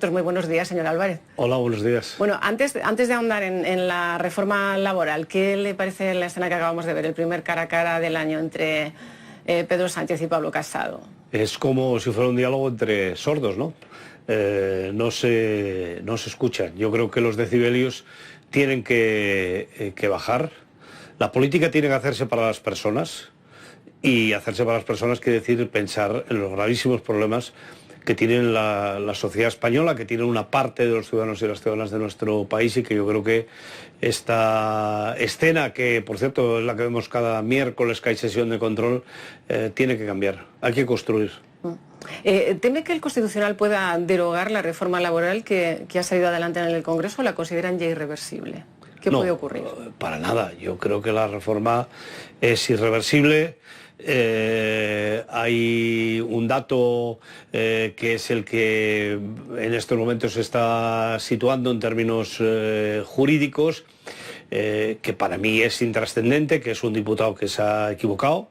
nosotros. Muy buenos días, señor Álvarez. Hola, buenos días. Bueno, antes de ahondar en la reforma laboral, ¿qué le parece la escena que acabamos de ver, el primer cara a cara del año entre Pedro Sánchez y Pablo Casado? Es como si fuera un diálogo entre sordos, ¿no? No se escuchan. Yo creo que los decibelios tienen que bajar. La política tiene que hacerse para las personas, y hacerse para las personas quiere decir pensar en los gravísimos problemas que tiene la sociedad española, que tiene una parte de los ciudadanos y las ciudadanas de nuestro país, y que yo creo que esta escena, que por cierto es la que vemos cada miércoles que hay sesión de control, tiene que cambiar, hay que construir. ¿Teme que el Constitucional pueda derogar la reforma laboral que ha salido adelante en el Congreso, o la consideran ya irreversible? ¿Qué puede ocurrir? Para nada, yo creo que la reforma es irreversible. Hay un dato que es el que en estos momentos se está situando en términos jurídicos, que para mí es intrascendente, que es un diputado que se ha equivocado,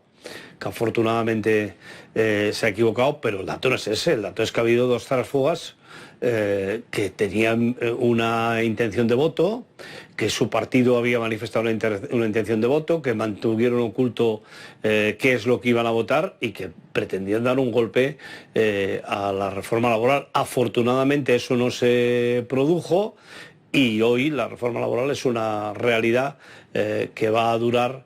que afortunadamente se ha equivocado, pero el dato no es ese. El dato es que ha habido dos tránsfugas que tenían una intención de voto, que su partido había manifestado una intención de voto, que mantuvieron oculto qué es lo que iban a votar, y que pretendían dar un golpe a la reforma laboral. Afortunadamente eso no se produjo, y hoy la reforma laboral es una realidad que va a durar.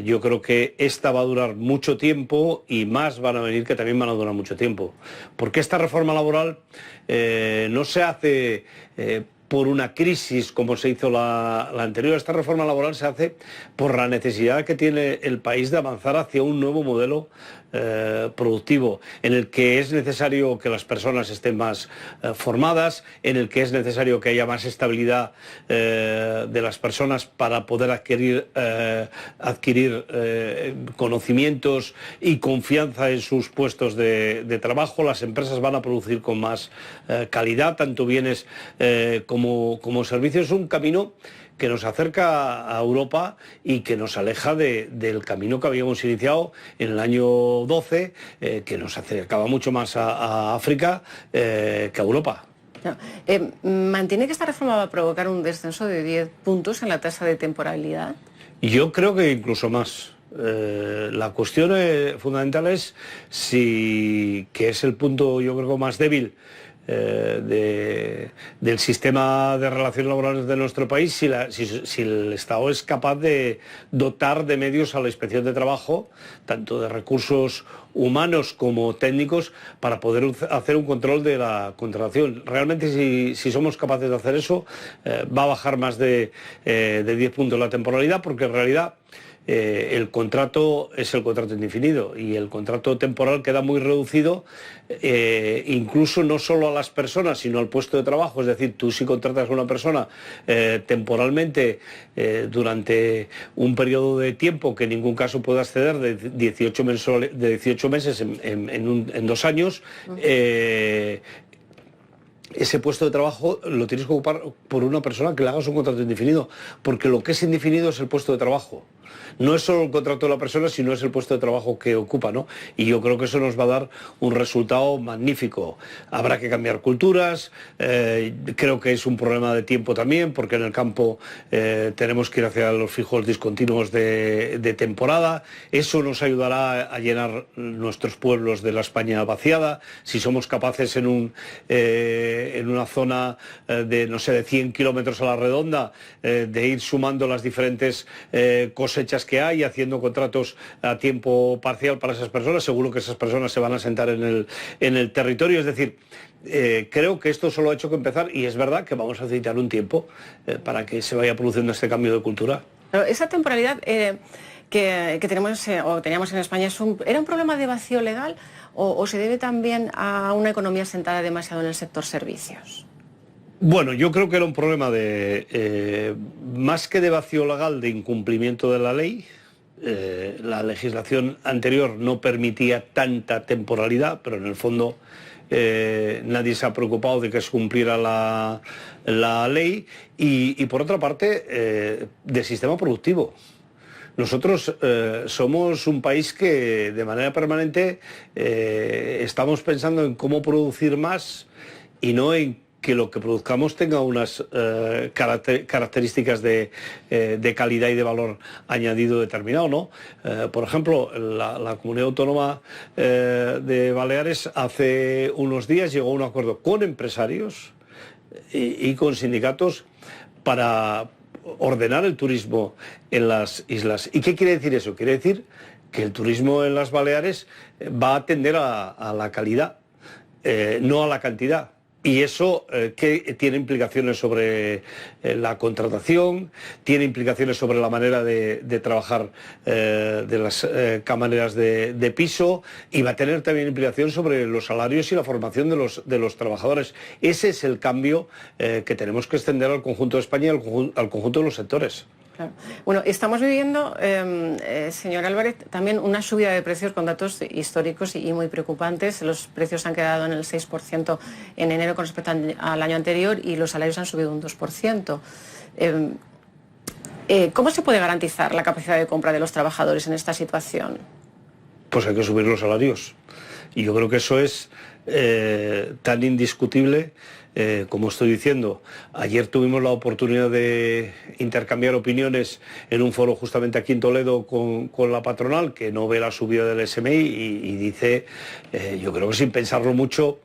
Yo creo que esta va a durar mucho tiempo, y más van a venir que también van a durar mucho tiempo. Porque esta reforma laboral no se hace por una crisis como se hizo la anterior. Esta reforma laboral se hace por la necesidad que tiene el país de avanzar hacia un nuevo modelo productivo, en el que es necesario que las personas estén más formadas, en el que es necesario que haya más estabilidad de las personas para poder adquirir conocimientos y confianza en sus puestos de trabajo. Las empresas van a producir con más calidad, tanto bienes como servicios. Es un camino que nos acerca a Europa y que nos aleja del camino que habíamos iniciado en el año 12, que nos acercaba mucho más a África que a Europa. ¿Mantiene que esta reforma va a provocar un descenso de 10 puntos en la tasa de temporalidad? Yo creo que incluso más. La cuestión fundamental es que es el punto, yo creo, más débil del sistema de relaciones laborales de nuestro país, si el Estado es capaz de dotar de medios a la Inspección de Trabajo, tanto de recursos humanos como técnicos, para poder hacer un control de la contratación. Realmente, si somos capaces de hacer eso, va a bajar más de 10 puntos la temporalidad, porque en realidad el contrato es el contrato indefinido, y el contrato temporal queda muy reducido, incluso no solo a las personas, sino al puesto de trabajo. Es decir, tú, si contratas a una persona temporalmente durante un periodo de tiempo que en ningún caso puede exceder de 18 meses en 2 años, ese puesto de trabajo lo tienes que ocupar por una persona que le hagas un contrato indefinido, porque lo que es indefinido es el puesto de trabajo. No es solo el contrato de la persona, sino es el puesto de trabajo que ocupa, ¿no? Y yo creo que eso nos va a dar un resultado magnífico. Habrá que cambiar culturas, creo que es un problema de tiempo también, porque en el campo tenemos que ir hacia los fijos discontinuos de temporada. Eso nos ayudará a llenar nuestros pueblos de la España vaciada. Si somos capaces en una zona de, no sé, de 100 kilómetros a la redonda, de ir sumando las diferentes cosechas que hay, haciendo contratos a tiempo parcial para esas personas, seguro que esas personas se van a sentar en el territorio. Es decir, creo que esto solo ha hecho que empezar, y es verdad que vamos a necesitar un tiempo para que se vaya produciendo este cambio de cultura. Pero esa temporalidad que tenemos o teníamos en España, ¿era un problema de vacío legal o se debe también a una economía sentada demasiado en el sector servicios? Bueno, yo creo que era un problema más que de vacío legal, de incumplimiento de la ley. La legislación anterior no permitía tanta temporalidad, pero en el fondo nadie se ha preocupado de que se cumpliera la ley. Y por otra parte, de sistema productivo. Nosotros somos un país que de manera permanente estamos pensando en cómo producir más y no en que lo que produzcamos tenga unas características de calidad y de valor añadido determinado, ¿no? Por ejemplo, la comunidad autónoma de Baleares hace unos días llegó a un acuerdo con empresarios y con sindicatos para ordenar el turismo en las islas. ¿Y qué quiere decir eso? Quiere decir que el turismo en las Baleares va a tender a la calidad, no a la cantidad. Y eso que tiene implicaciones sobre la contratación, tiene implicaciones sobre la manera de trabajar de las camareras de piso, y va a tener también implicaciones sobre los salarios y la formación de los trabajadores. Ese es el cambio que tenemos que extender al conjunto de España y al conjunto de los sectores. Claro. Bueno, estamos viviendo, señor Álvarez, también una subida de precios con datos históricos y muy preocupantes. Los precios han quedado en el 6% en enero con respecto al año anterior y los salarios han subido un 2%. ¿Cómo se puede garantizar la capacidad de compra de los trabajadores en esta situación? Pues hay que subir los salarios. Y yo creo que eso es tan indiscutible como estoy diciendo. Ayer tuvimos la oportunidad de intercambiar opiniones en un foro justamente aquí en Toledo con la patronal, que no ve la subida del SMI y dice, yo creo que sin pensarlo mucho,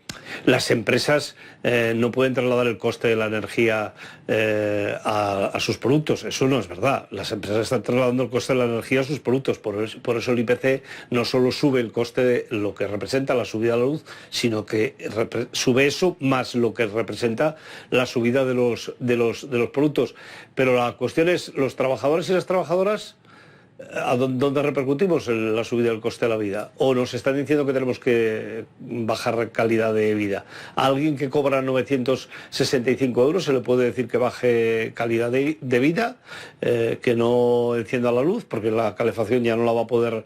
las empresas no pueden trasladar el coste de la energía a sus productos. Eso no es verdad. Las empresas están trasladando el coste de la energía a sus productos. Por eso el IPC no solo sube el coste de lo que representa la subida de la luz, sino que sube eso más lo que representa la subida de los productos. Pero la cuestión es, los trabajadores y las trabajadoras, ¿a dónde repercutimos en la subida del coste de la vida? ¿O nos están diciendo que tenemos que bajar calidad de vida? A alguien que cobra 965 euros se le puede decir que baje calidad de vida, que no encienda la luz porque la calefacción ya no la va a poder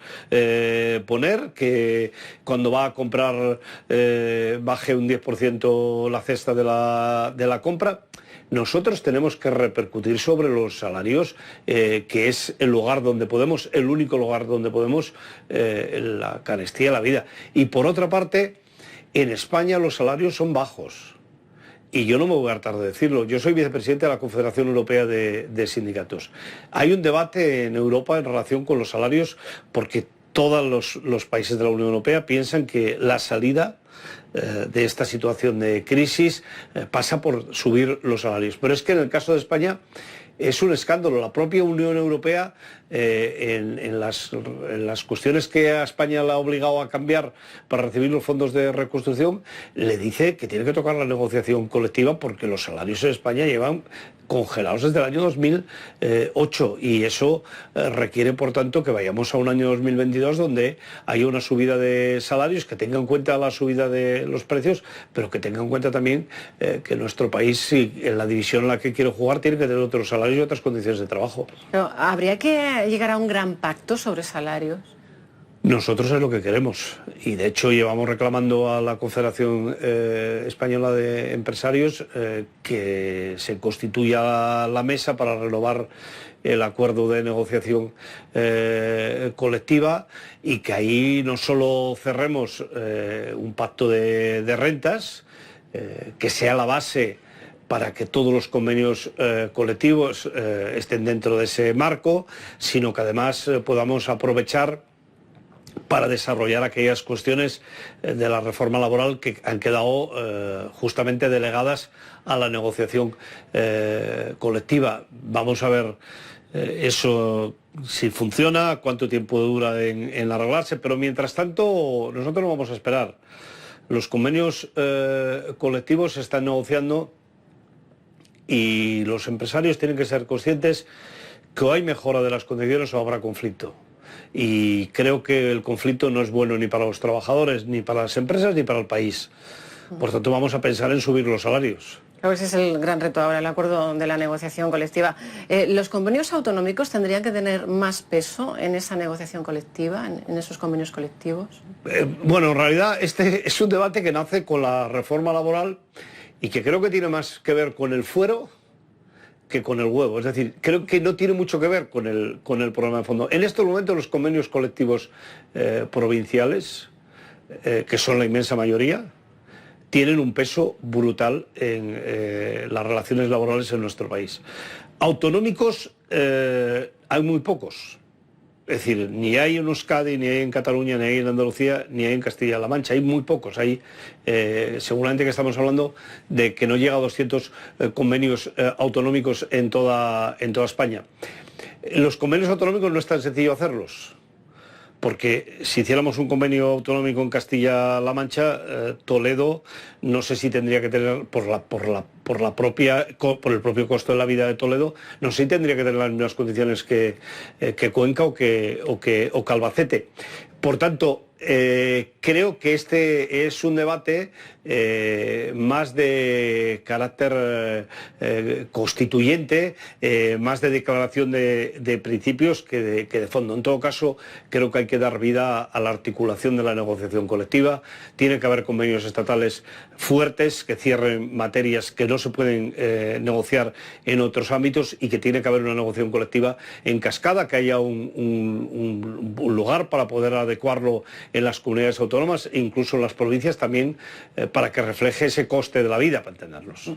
poner, que cuando va a comprar baje un 10% la cesta de la compra. Nosotros tenemos que repercutir sobre los salarios, que es el lugar donde podemos, el único lugar donde podemos, la carestía de la vida. Y por otra parte, en España los salarios son bajos. Y yo no me voy a hartar de decirlo. Yo soy vicepresidente de la Confederación Europea de Sindicatos. Hay un debate en Europa en relación con los salarios, porque todos los países de la Unión Europea piensan que la salida de esta situación de crisis pasa por subir los salarios. Pero es que en el caso de España es un escándalo. La propia Unión Europea, en las cuestiones que a España la ha obligado a cambiar para recibir los fondos de reconstrucción, le dice que tiene que tocar la negociación colectiva porque los salarios en España llevan congelados desde el año 2008 y eso requiere, por tanto, que vayamos a un año 2022 donde haya una subida de salarios que tenga en cuenta la subida de los precios, pero que tenga en cuenta también que nuestro país, si en la división en la que quiere jugar, tiene que tener otros salarios y otras condiciones de trabajo. Pero habría que llegar a un gran pacto sobre salarios. Nosotros es lo que queremos y de hecho llevamos reclamando a la Confederación Española de Empresarios que se constituya la mesa para renovar el acuerdo de negociación colectiva y que ahí no solo cerremos un pacto de rentas, que sea la base para que todos los convenios colectivos estén dentro de ese marco, sino que además podamos aprovechar para desarrollar aquellas cuestiones de la reforma laboral que han quedado justamente delegadas a la negociación colectiva. Vamos a ver eso si funciona, cuánto tiempo dura en arreglarse, pero mientras tanto nosotros no vamos a esperar. Los convenios colectivos se están negociando y los empresarios tienen que ser conscientes que o hay mejora de las condiciones o habrá conflicto. Y creo que el conflicto no es bueno ni para los trabajadores, ni para las empresas, ni para el país. Por tanto, vamos a pensar en subir los salarios. Creo que ese es el gran reto ahora, el acuerdo de la negociación colectiva. ¿Los convenios autonómicos tendrían que tener más peso en esa negociación colectiva, en esos convenios colectivos? Bueno, en realidad este es un debate que nace con la reforma laboral y que creo que tiene más que ver con el fuero que con el huevo. Es decir, creo que no tiene mucho que ver con el problema de fondo. En estos momentos los convenios colectivos provinciales, que son la inmensa mayoría, tienen un peso brutal en las relaciones laborales en nuestro país. Autonómicos hay muy pocos. Es decir, ni hay en Euskadi, ni hay en Cataluña, ni hay en Andalucía, ni hay en Castilla-La Mancha. Hay muy pocos. Hay, seguramente que estamos hablando de que no llega a 200 convenios autonómicos en toda España. Los convenios autonómicos no es tan sencillo hacerlos, porque si hiciéramos un convenio autonómico en Castilla-La Mancha, Toledo no sé si tendría que tener, por el propio costo de la vida de Toledo, no sé si tendría que tener las mismas condiciones que Cuenca o que Albacete. Por tanto, creo que este es un debate más de carácter constituyente, más de declaración de principios que de fondo. En todo caso, creo que hay que dar vida a la articulación de la negociación colectiva. Tiene que haber convenios estatales fuertes que cierren materias que no se pueden negociar en otros ámbitos, y que tiene que haber una negociación colectiva en cascada, que haya un lugar para poder adecuarlo en las comunidades autónomas e incluso en las provincias también, para que refleje ese coste de la vida, para entendernos.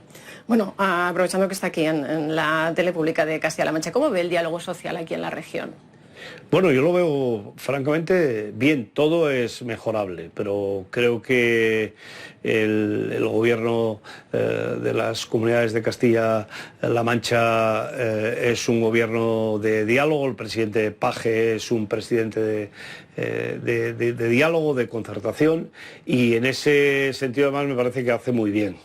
Bueno, aprovechando que está aquí en la tele pública de Castilla-La Mancha, ¿cómo ve el diálogo social aquí en la región? Bueno, yo lo veo francamente bien. Todo es mejorable, pero creo que el gobierno de las comunidades de Castilla-La Mancha es un gobierno de diálogo. El presidente Paje es un presidente de diálogo, de concertación, y en ese sentido además me parece que hace muy bien,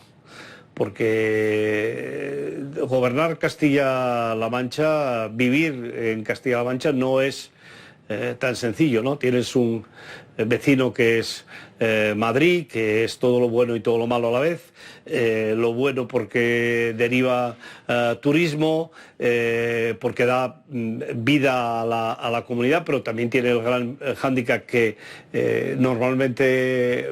porque gobernar Castilla-La Mancha, vivir en Castilla-La Mancha no es tan sencillo, ¿no? Tienes un vecino que es Madrid, que es todo lo bueno y todo lo malo a la vez. Lo bueno porque deriva turismo, porque da vida a la comunidad, pero también tiene el gran hándicap que normalmente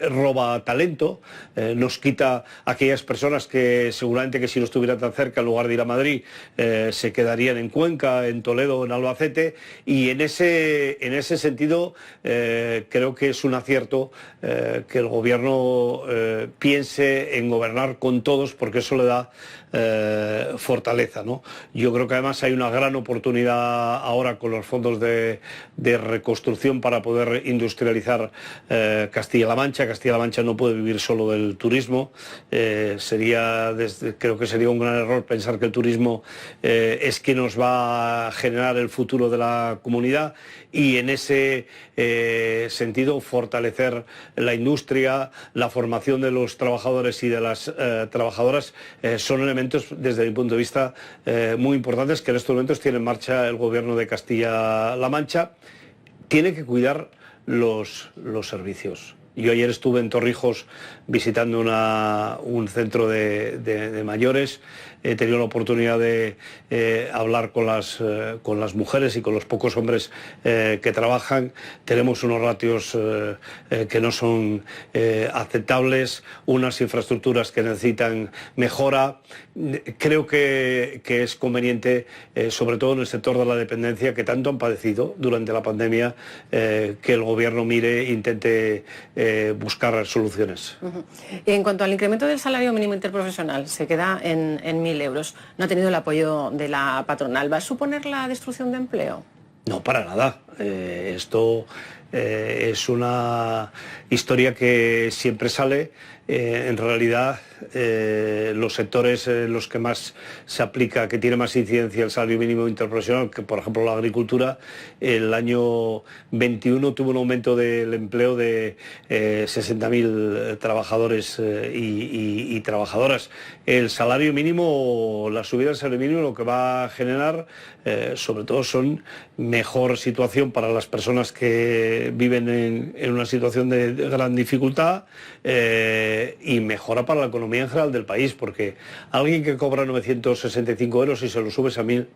roba talento, nos quita a aquellas personas que seguramente que si no estuvieran tan cerca, en lugar de ir a Madrid, se quedarían en Cuenca, en Toledo, en Albacete, y en ese sentido creo que es un acierto que el gobierno piense en gobernar con todos, porque eso le da fortaleza, ¿no? Yo creo que además hay una gran oportunidad ahora con los fondos de reconstrucción para poder industrializar Castilla-La Mancha. Castilla-La Mancha no puede vivir solo del turismo. Creo que sería un gran error pensar que el turismo es que nos va a generar el futuro de la comunidad, y en ese sentido fortalecer la industria, la formación de los trabajadores y de las trabajadoras son elementos desde mi punto de vista muy importantes que en estos momentos tiene en marcha el gobierno de Castilla-La Mancha. Tiene que cuidar los servicios. Yo ayer estuve en Torrijos visitando un centro de mayores. He tenido la oportunidad de hablar con las mujeres y con los pocos hombres que trabajan. Tenemos unos ratios que no son aceptables, unas infraestructuras que necesitan mejora. Creo que es conveniente, sobre todo en el sector de la dependencia, que tanto han padecido durante la pandemia, que el gobierno mire e intente buscar soluciones. En cuanto al incremento del salario mínimo interprofesional, se queda en 1.000 euros. No ha tenido el apoyo de la patronal. ¿Va a suponer la destrucción de empleo? No, para nada. Esto es una historia que siempre sale. En realidad, los sectores en los que más se aplica, que tiene más incidencia el salario mínimo interprofesional, que por ejemplo la agricultura, el año 21 tuvo un aumento del empleo de 60.000 trabajadores y trabajadoras. El salario mínimo, la subida del salario mínimo, lo que va a generar sobre todo son mejor situación para las personas que viven en una situación de gran dificultad, y mejora para la economía en general del país, porque alguien que cobra 965 euros y se lo subes a 1.000,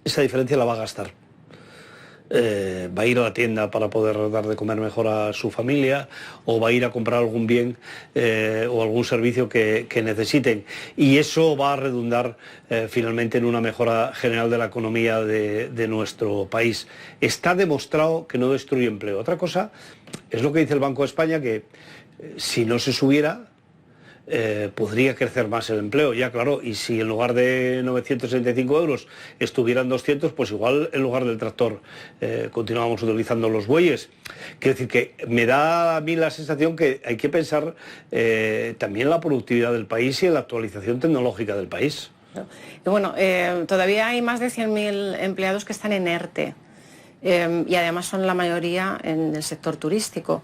esa diferencia la va a gastar. Va a ir a la tienda para poder dar de comer mejor a su familia, o va a ir a comprar algún bien o algún servicio que necesiten, y eso va a redundar finalmente en una mejora general de la economía de nuestro país. Está demostrado que no destruye empleo. Otra cosa es lo que dice el Banco de España, que Si no se subiera, podría crecer más el empleo, ya claro, y si en lugar de 965 euros estuvieran 200, pues igual en lugar del tractor continuamos utilizando los bueyes. Quiero decir que me da a mí la sensación que hay que pensar también en la productividad del país y en la actualización tecnológica del país. Y bueno, todavía hay más de 100.000 empleados que están en ERTE. Y además son la mayoría en el sector turístico.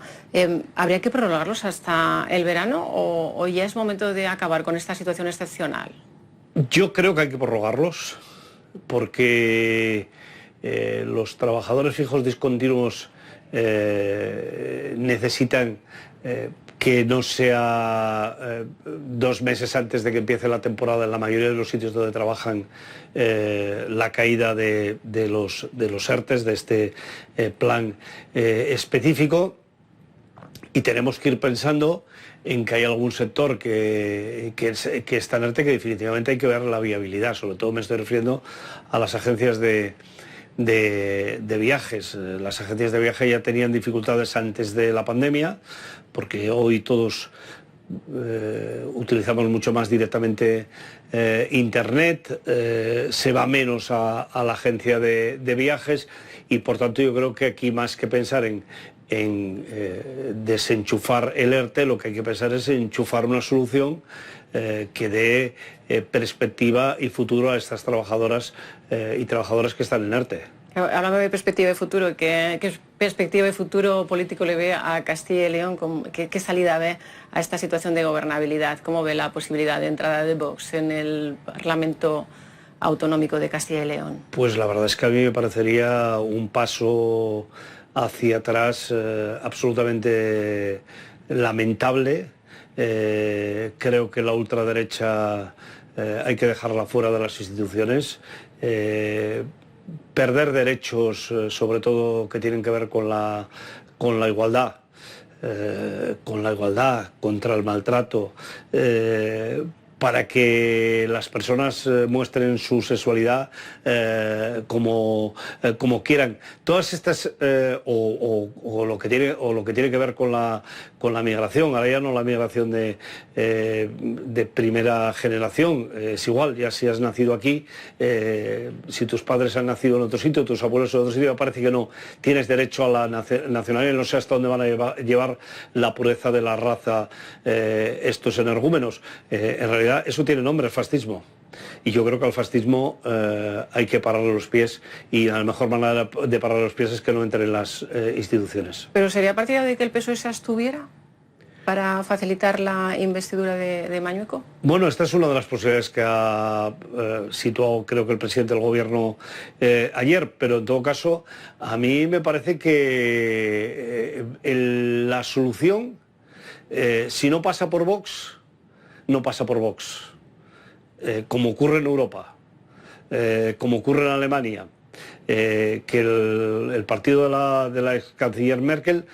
¿Habría que prorrogarlos hasta el verano o ya es momento de acabar con esta situación excepcional? Yo creo que hay que prorrogarlos porque los trabajadores fijos discontinuos necesitan que no sea 2 meses antes de que empiece la temporada en la mayoría de los sitios donde trabajan la caída de los ERTEs, de este plan específico, y tenemos que ir pensando en que hay algún sector que está en ERTE que definitivamente hay que ver la viabilidad. Sobre todo me estoy refiriendo a las agencias de viajes. Las agencias de viaje ya tenían dificultades antes de la pandemia, porque hoy todos utilizamos mucho más directamente Internet, se va menos a la agencia de viajes, y por tanto yo creo que aquí, más que pensar en desenchufar el ERTE, lo que hay que pensar es enchufar una solución que dé perspectiva y futuro a estas trabajadoras y trabajadores que están en ERTE. Hablando de perspectiva de futuro, ¿qué perspectiva de futuro político le ve a Castilla y León? ¿Qué salida ve a esta situación de gobernabilidad? ¿Cómo ve la posibilidad de entrada de Vox en el Parlamento Autonómico de Castilla y León? Pues la verdad es que a mí me parecería un paso hacia atrás absolutamente lamentable. Creo que la ultraderecha hay que dejarla fuera de las instituciones. Perder derechos, sobre todo que tienen que ver con la igualdad, contra el maltrato, para que las personas muestren su sexualidad como quieran. Todas estas, o lo que tiene que ver con la migración, ahora ya no la migración de primera generación, es igual, ya si has nacido aquí, si tus padres han nacido en otro sitio, tus abuelos en otro sitio, parece que no tienes derecho a la nacionalidad, no sé hasta dónde van a llevar la pureza de la raza estos energúmenos. En realidad eso tiene nombre, el fascismo. Y yo creo que al fascismo hay que pararle los pies, y la mejor manera de pararle los pies es que no entren en las instituciones. ¿Pero sería partidario de que el PSOE se abstuviera para facilitar la investidura de Mañueco? Bueno, esta es una de las posibilidades que ha situado, creo que el presidente del gobierno ayer, pero en todo caso a mí me parece que la solución, si no pasa por Vox, no pasa por Vox, como ocurre en Europa, como ocurre en Alemania, que el partido de la ex canciller Merkel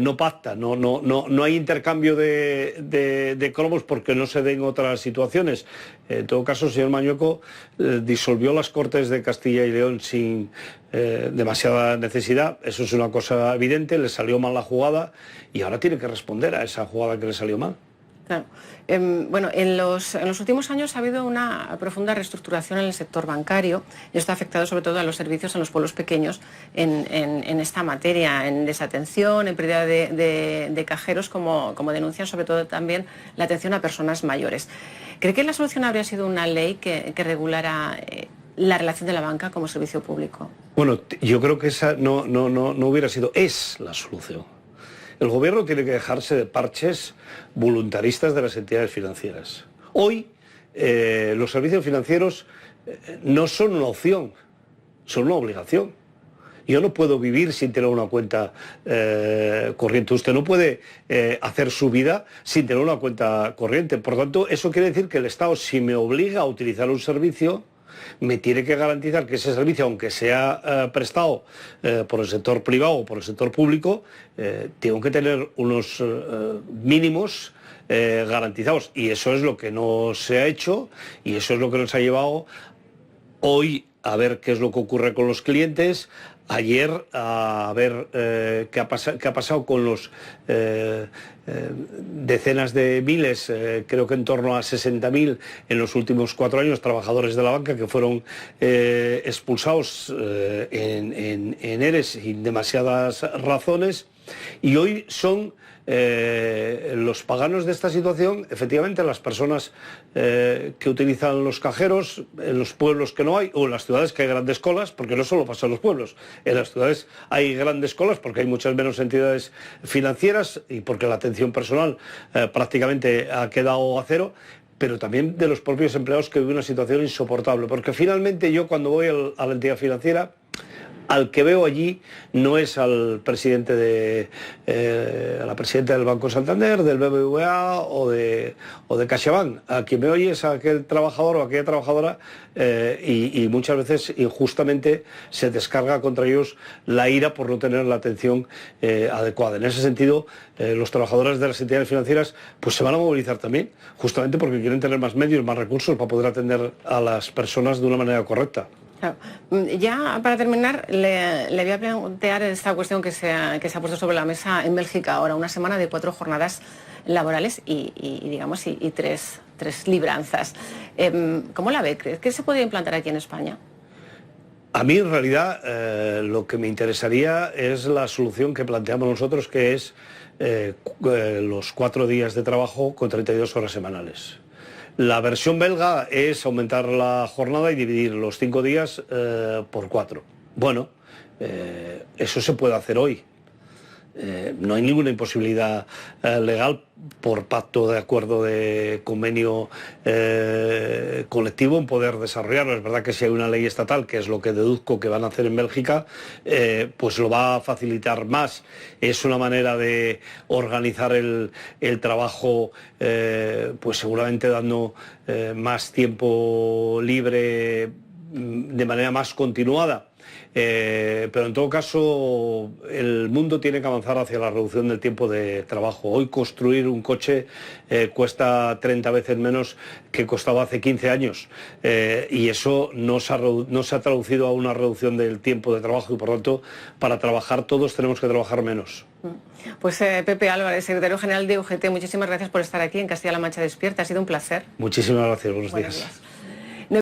no pacta, no hay intercambio de cromos porque no se den otras situaciones. En todo caso, el señor Mañueco disolvió las Cortes de Castilla y León sin demasiada necesidad. Eso es una cosa evidente, le salió mal la jugada y ahora tiene que responder a esa jugada que le salió mal. Claro. Bueno, en los últimos años ha habido una profunda reestructuración en el sector bancario, y esto ha afectado sobre todo a los servicios en los pueblos pequeños en esta materia, en desatención, en pérdida de cajeros, como denuncian sobre todo también la atención a personas mayores. ¿Cree que la solución habría sido una ley que regulara la relación de la banca como servicio público? Bueno, yo creo que esa no hubiera sido, es la solución. El gobierno tiene que dejarse de parches voluntaristas de las entidades financieras. Hoy los servicios financieros no son una opción, son una obligación. Yo no puedo vivir sin tener una cuenta corriente. Usted no puede hacer su vida sin tener una cuenta corriente. Por tanto, eso quiere decir que el Estado, si me obliga a utilizar un servicio, me tiene que garantizar que ese servicio, aunque sea prestado por el sector privado o por el sector público, tengo que tener unos mínimos garantizados. Y eso es lo que no se ha hecho, y eso es lo que nos ha llevado hoy a ver qué es lo que ocurre con los clientes, ayer a ver qué ha pasado con los decenas de miles, creo que en torno a 60.000 en los últimos 4 años, trabajadores de la banca que fueron expulsados en ERES sin demasiadas razones, y hoy son los paganos de esta situación, efectivamente, las personas que utilizan los cajeros en los pueblos que no hay, o en las ciudades que hay grandes colas, porque no solo pasa en los pueblos, en las ciudades hay grandes colas porque hay muchas menos entidades financieras y porque la atención personal prácticamente ha quedado a cero, pero también de los propios empleados que viven una situación insoportable, porque finalmente yo cuando voy a la entidad financiera, al que veo allí no es al presidente a la presidenta del Banco Santander, del BBVA o de CaixaBank. A quien veo allí es a aquel trabajador o aquella trabajadora y muchas veces injustamente se descarga contra ellos la ira por no tener la atención adecuada. En ese sentido, los trabajadores de las entidades financieras pues se van a movilizar también, justamente porque quieren tener más medios, más recursos para poder atender a las personas de una manera correcta. Claro. Ya para terminar, le voy a plantear esta cuestión que se ha puesto sobre la mesa en Bélgica ahora, una semana de 4 jornadas laborales y tres libranzas. ¿Cómo la ve? ¿Cree que se podría implantar aquí en España? A mí, en realidad, lo que me interesaría es la solución que planteamos nosotros, que es los 4 días de trabajo con 32 horas semanales. La versión belga es aumentar la jornada y dividir los 5 días por 4. Bueno, eso se puede hacer hoy. No hay ninguna imposibilidad legal por pacto de acuerdo de convenio colectivo en poder desarrollarlo. Es verdad que si hay una ley estatal, que es lo que deduzco que van a hacer en Bélgica, pues lo va a facilitar más. Es una manera de organizar el trabajo, pues seguramente dando más tiempo libre de manera más continuada. Pero en todo caso el mundo tiene que avanzar hacia la reducción del tiempo de trabajo. Hoy construir un coche cuesta 30 veces menos que costaba hace 15 años y eso no se ha traducido a una reducción del tiempo de trabajo y por tanto para trabajar todos tenemos que trabajar menos. Pues Pepe Álvarez, secretario general de UGT, muchísimas gracias por estar aquí en Castilla-La Mancha Despierta, ha sido un placer. Muchísimas gracias, buenos días.